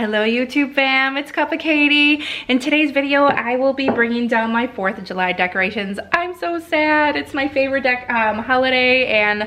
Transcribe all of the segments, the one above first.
Hello YouTube fam, it's Cup of Katie. In today's video, I will be bringing down my 4th of July decorations. I'm so sad, it's my favorite holiday,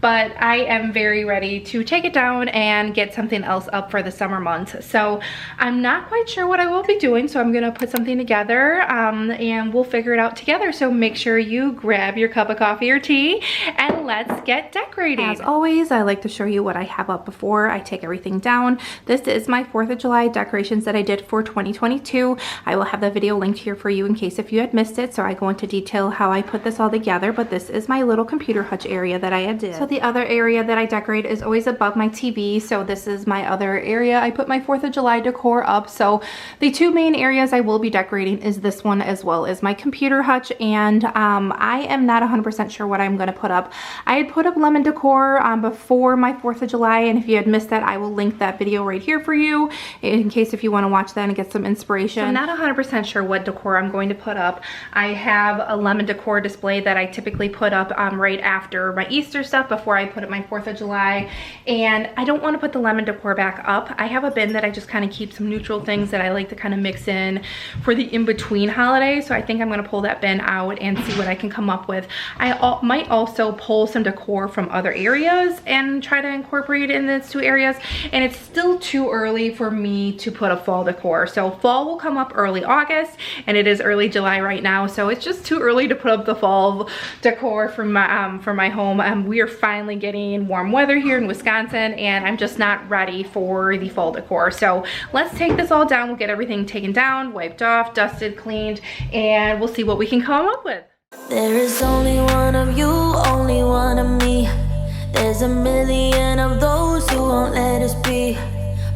but I am very ready to take it down and get something else up for the summer months. So I'm not quite sure what I will be doing, so I'm gonna put something together and we'll figure it out together. So make sure you grab your cup of coffee or tea and let's get decorating. As always, I like to show you what I have up before I take everything down. This is my 4th of July decorations that I did for 2022. I will have the video linked here for you in case if you had missed it. So I go into detail how I put this all together, but this is my little computer hutch area that I did. So the other area that I decorate is always above my TV. So this is my other area. I put my 4th of July decor up. So the two main areas I will be decorating is this one as well as my computer hutch. And I am not 100% sure what I'm going to put up. I had put up lemon decor before my 4th of July, and if you had missed that, I will link that video right here for you in case if you want to watch that and get some inspiration. So I'm not 100% sure what decor I'm going to put up. I have a lemon decor display that I typically put up right after my Easter stuff before I put up my 4th of July, and I don't want to put the lemon decor back up. I have a bin that I just kind of keep some neutral things that I like to kind of mix in for the in-between holidays, so I think I'm going to pull that bin out and see what I can come up with. I might also pull some decor from other areas and try to incorporate it in these two areas, and it's still too early for me to put a fall decor. So fall will come up early August, and it is early July right now, so it's just too early to put up the fall decor for my home. We are finally getting warm weather here in Wisconsin, and I'm just not ready for the fall decor. So let's take this all down. We'll get everything taken down, wiped off, dusted, cleaned, and we'll see what we can come up with. There is only one of you, only one of me. There's a million of those who won't let us be,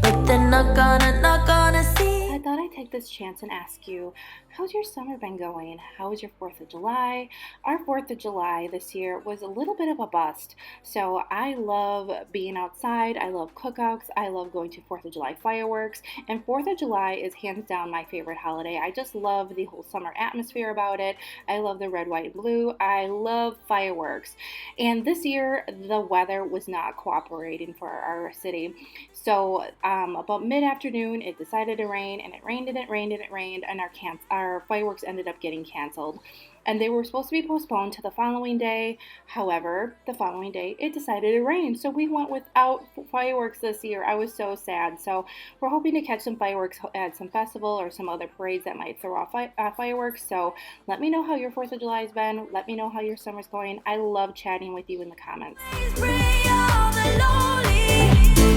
but they're not gonna see. I thought I'd take this chance and ask you, how's your summer been going? How was your 4th of July? Our 4th of July this year was a little bit of a bust. So I love being outside. I love cookouts. I love going to 4th of July fireworks. And 4th of July is hands down my favorite holiday. I just love the whole summer atmosphere about it. I love the red, white, and blue. I love fireworks. And this year, the weather was not cooperating for our city. So about mid-afternoon, it decided to rain, and it rained and it rained and it rained, and our fireworks ended up getting canceled, and they were supposed to be postponed to the following day. However, the following day it decided to rain, so we went without fireworks this year. I was so sad. So we're hoping to catch some fireworks at some festival or some other parades that might throw off fireworks. So let me know how your 4th of July has been. Let me know how your summer's going. I love chatting with you in the comments.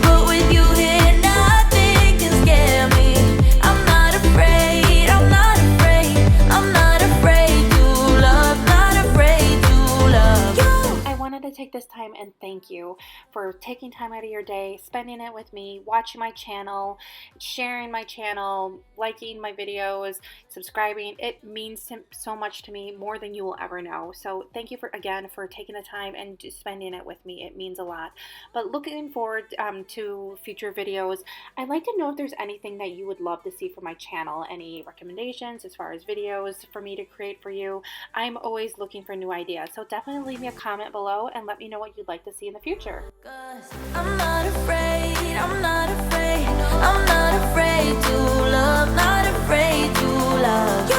But with you here, nothing can scare me. I'm not afraid, I'm not afraid, I'm not afraid to love, not afraid to love you. I wanted to take this time and thank you for taking time out of your day, spending it with me, watching my channel, sharing my channel, liking my videos, subscribing. It means so much to me, more than you will ever know. So thank you again for taking the time and just spending it with me. It means a lot. But looking forward to future videos. I'd like to know if there's anything that you would love to see for my channel, any recommendations as far as videos for me to create for you. I'm always looking for new ideas, so definitely leave me a comment below and let me know what you'd like to see in the future. 'Cause I'm not afraid, I'm not afraid, I'm not afraid to love, not afraid to love you.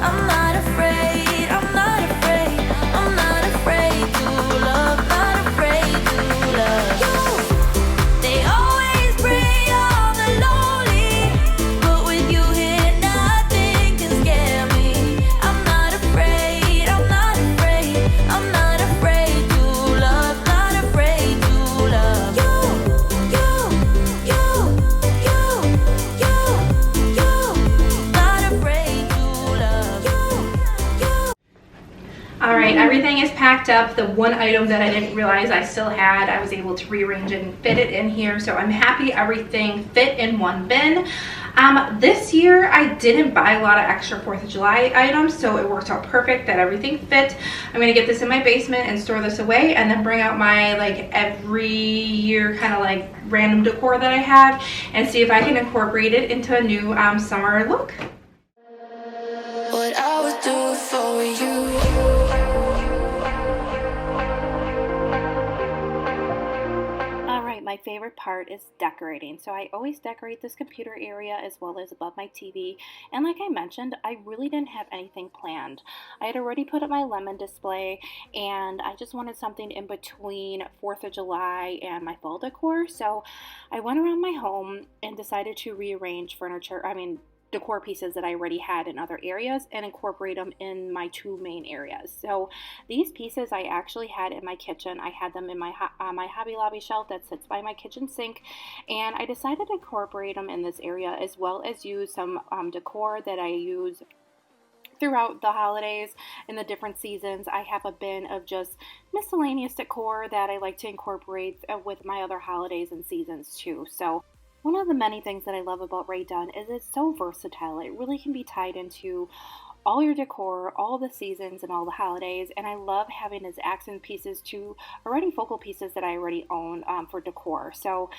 I'm not afraid, I'm not afraid, I'm not afraid to love, not afraid to love you. They always bring all the lonely, but with you here nothing can scare me. I'm not afraid, I'm not afraid, I'm not afraid to love, not afraid to love you, you, you, you, not afraid to love you. All right, everything is packed up. The one item that I didn't realize I still had, I was able to rearrange it and fit it in here. So I'm happy everything fit in one bin. This year I didn't buy a lot of extra 4th of July items, so it worked out perfect that everything fit. I'm gonna get this in my basement and store this away, and then bring out my like every year kind of like random decor that I have and see if I can incorporate it into a new summer look. What I would do for you. my favorite part is decorating. So I always decorate this computer area as well as above my TV. And like I mentioned, I really didn't have anything planned. I had already put up my lemon display, and I just wanted something in between 4th of July and my fall decor. So I went around my home and decided to rearrange decor pieces that I already had in other areas and incorporate them in my two main areas. So these pieces I actually had in my kitchen. I had them in my Hobby Lobby shelf that sits by my kitchen sink, and I decided to incorporate them in this area as well as use some decor that I use throughout the holidays and the different seasons. I have a bin of just miscellaneous decor that I like to incorporate with my other holidays and seasons too. So one of the many things that I love about Rae Dunn is it's so versatile. It really can be tied into all your decor, all the seasons, and all the holidays. And I love having as accent pieces to already focal pieces that I already own for decor. So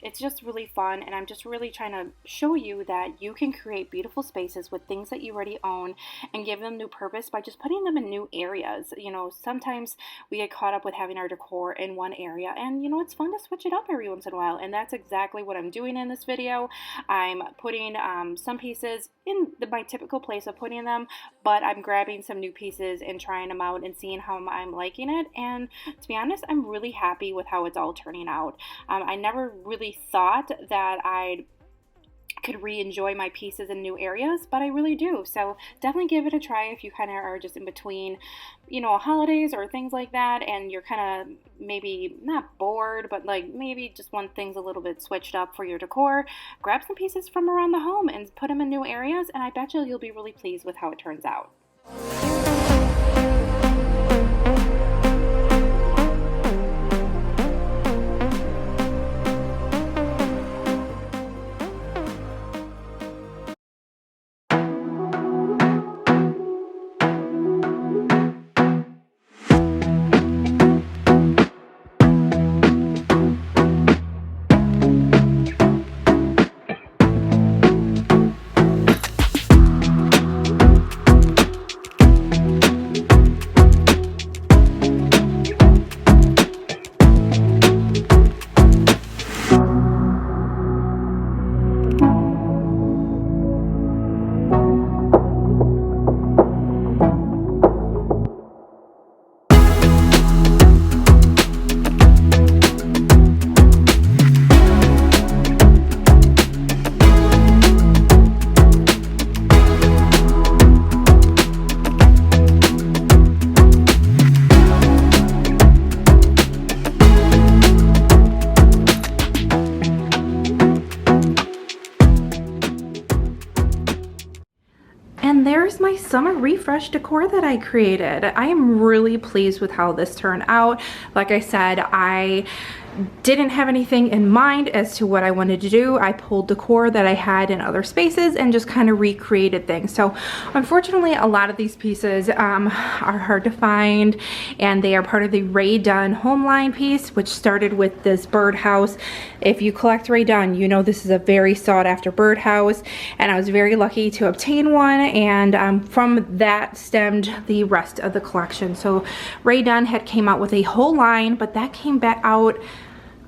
it's just really fun, and I'm just really trying to show you that you can create beautiful spaces with things that you already own and give them new purpose by just putting them in new areas. You know, sometimes we get caught up with having our decor in one area, and you know, it's fun to switch it up every once in a while, and that's exactly what I'm doing in this video. I'm putting some pieces in my typical place of putting them, but I'm grabbing some new pieces and trying them out and seeing how I'm liking it. And to be honest, I'm really happy with how it's all turning out. I never really thought that I could re-enjoy my pieces in new areas, but I really do. So definitely give it a try if you kind of are just in between, you know, holidays or things like that, and you're kind of maybe not bored, but like maybe just want things a little bit switched up for your decor. Grab some pieces from around the home and put them in new areas, and I bet you'll be really pleased with how it turns out. And there's my summer refresh decor that I created. I am really pleased with how this turned out. Like I said, I didn't have anything in mind as to what I wanted to do. I pulled decor that I had in other spaces and just kind of recreated things. So unfortunately, a lot of these pieces are hard to find, and they are part of the Rae Dunn home line piece, which started with this birdhouse. If you collect Rae Dunn, you know this is a very sought after birdhouse, and I was very lucky to obtain one, and from that stemmed the rest of the collection. So Rae Dunn had came out with a whole line, but that came back out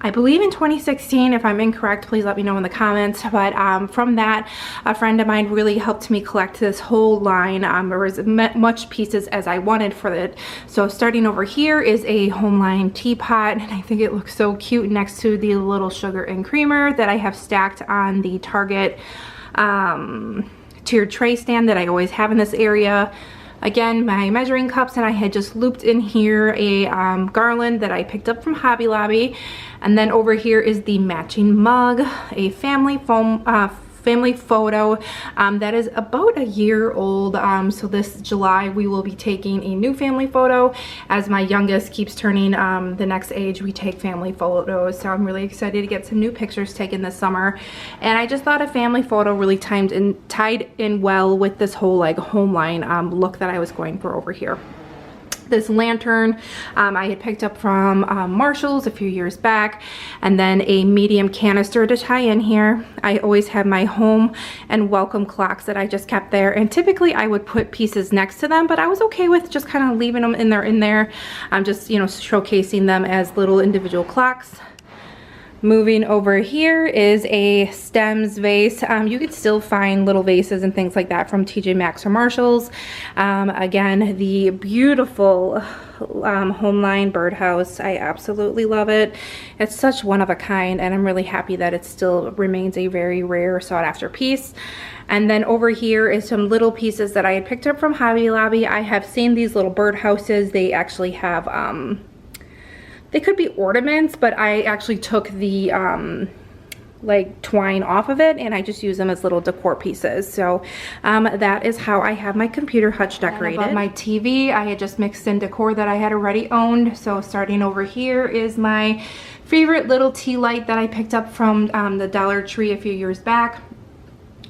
I believe in 2016. If I'm incorrect, please let me know in the comments. But from that, a friend of mine really helped me collect this whole line. There was much pieces as I wanted for it. So starting over here is a home line teapot, and I think it looks so cute next to the little sugar and creamer that I have stacked on the Target tiered tray stand that I always have in this area. Again, my measuring cups, and I had just looped in here a garland that I picked up from Hobby Lobby. And then over here is the matching mug, a family photo that is about a year old. So this July we will be taking a new family photo. As my youngest keeps turning the next age, we take family photos. So I'm really excited to get some new pictures taken this summer. And I just thought a family photo really tied in well with this whole like home line look that I was going for over here. This lantern I had picked up from Marshall's a few years back, and then a medium canister to tie in here. I always have my home and welcome clocks that I just kept there, and typically I would put pieces next to them, but I was okay with just kind of leaving them in there. I'm just, you know, showcasing them as little individual clocks. Moving over here is a stems vase. You could still find little vases and things like that from TJ Maxx or Marshalls. Again, the beautiful Homeline birdhouse. I absolutely love it. It's such one of a kind, and I'm really happy that it still remains a very rare sought after piece. And then over here is some little pieces that I had picked up from Hobby Lobby. I have seen these little birdhouses. They actually have they could be ornaments, but I actually took the like twine off of it, and I just use them as little decor pieces. So that is how I have my computer hutch decorated. And above my TV, I had just mixed in decor that I had already owned. So starting over here is my favorite little tea light that I picked up from the Dollar Tree a few years back.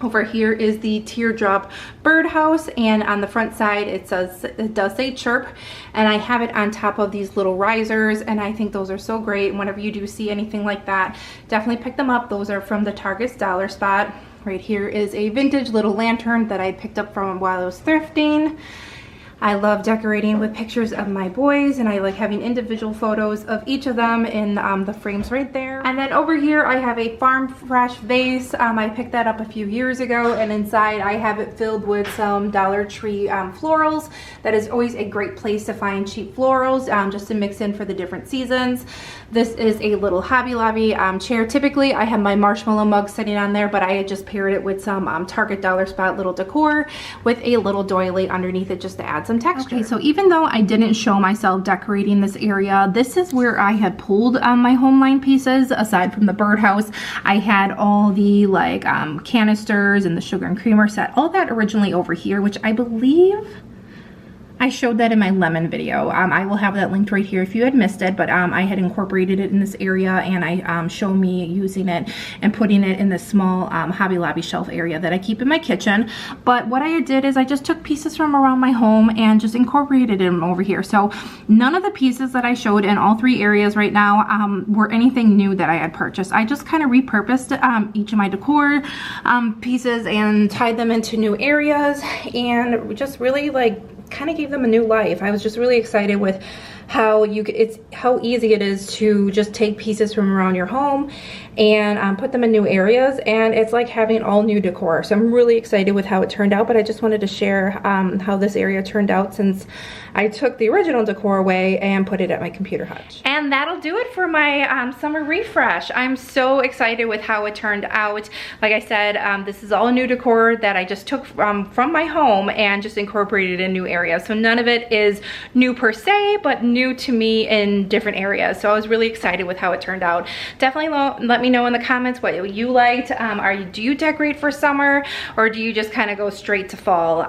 Over here is the teardrop birdhouse, and on the front side it does say chirp, and I have it on top of these little risers, and I think those are so great. Whenever you do see anything like that, definitely pick them up. Those are from the Target's Dollar Spot. Right here is a vintage little lantern that I picked up from while I was thrifting. I love decorating with pictures of my boys, and I like having individual photos of each of them in the frames right there. And then over here I have a Farm Fresh vase. I picked that up a few years ago, and inside I have it filled with some Dollar Tree florals. That is always a great place to find cheap florals, just to mix in for the different seasons. This is a little Hobby Lobby chair. Typically I have my marshmallow mug sitting on there, but I had just paired it with some Target Dollar Spot little decor with a little doily underneath it just to add some texture. Okay, so even though I didn't show myself decorating this area, this is where I had pulled my Homeline pieces. Aside from the birdhouse, I had all the like canisters and the sugar and creamer set, all that originally over here, which I believe I showed that in my lemon video. I will have that linked right here if you had missed it, but I had incorporated it in this area, and I show me using it and putting it in this small Hobby Lobby shelf area that I keep in my kitchen. But what I did is I just took pieces from around my home and just incorporated them over here. So none of the pieces that I showed in all three areas right now were anything new that I had purchased. I just kind of repurposed each of my decor pieces and tied them into new areas, and just really like kind of gave them a new life. I was just really excited with how how easy it is to just take pieces from around your home and put them in new areas, and it's like having all new decor. So I'm really excited with how it turned out, but I just wanted to share how this area turned out, since I took the original decor away and put it at my computer hutch. And that'll do it for my summer refresh. I'm so excited with how it turned out. Like I said, this is all new decor that I just took from my home and just incorporated in new areas. So none of it is new per se, but new to me in different areas. So I was really excited with how it turned out. Definitely let me know in the comments what you liked. Do you decorate for summer, or do you just kind of go straight to fall?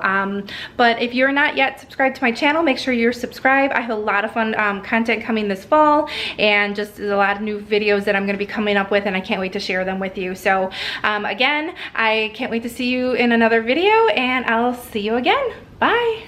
But if you're not yet subscribed to my channel, make sure you're subscribed. I have a lot of fun content coming this fall, and just a lot of new videos that I'm going to be coming up with, and I can't wait to share them with you. So again, I can't wait to see you in another video, and I'll see you again. Bye.